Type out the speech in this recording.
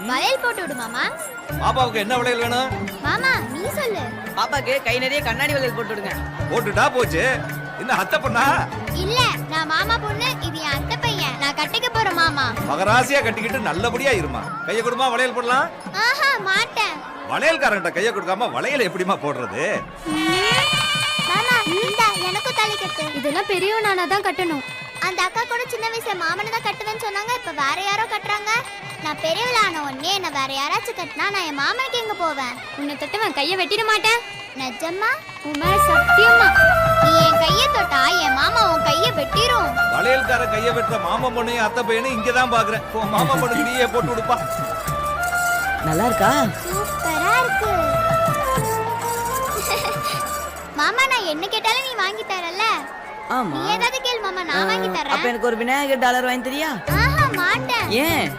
வளையல் போட்டு விடு மாமா. பாப்பாவுக்கு என்ன வளையல் வேணும்? மாமா நீ சொல்லு. பாப்பாக்கு கை நிறைய கண்ணாடி வளையல் போட்டு விடுங்க. போட்டுட்டா போச்சு. என்ன அத்தை பொண்ணா? இல்ல நான் மாமா பொண்ணு, இது என் அத்தை பையன். நான் கட்டிக்க போற மாமா. மகராசியா கட்டிக்கிட்டு நல்லபடியா இருமா. கைய கொடுமா வளையல் போடலாம். ஆஹா மாட்டேன். வளையல்காரன்ட்ட கைய கொடுக்காம வளையல் எப்படிமா போடுறது? மாமா இந்த எனக்கு தாலி கட்டு. இதெல்லாம் பெரியவனானா தான் கட்டணும். அந்த அக்கா கூட சின்ன வயசுல மாமனை தான் கட்டுவேன்னு சொன்னாங்க. இப்ப வேற யாரோ கட்டுறாங்க. நான் பெரியவளான உடனே என்ன வேற யாராச்சும் கட்டினா நான் என் மாமனுக்கு எங்க போவேன்? உன்னை தொட்டுவன் கைய வெட்டிட மாட்டேன். நிஜமா? உன் மேல சத்தியமா? நீ என் கைய தொட்டா என் மாமா உன் கைய வெட்டிரும். வளையல்கார கைய வெட்டுற மாமா பொண்ணையும் அத்தை பையனும் இங்கதான் பாக்குறேன். மாமா பொண்ணுக்கு நீயே போட்டு விடுப்பா. நல்லா இருக்கா? சூப்பரா இருக்கு. மாமா நான் என்ன கேட்டாலும் நீ வாங்கி தரல. ஆமா. நீ ஏதாவது கேளு மாமா, நான் வாங்கி தரேன். அப்ப எனக்கு ஒரு விநாயகர் டாலர் வாங்கி தரியா? ஆஹா மாட்டேன். ஏன்?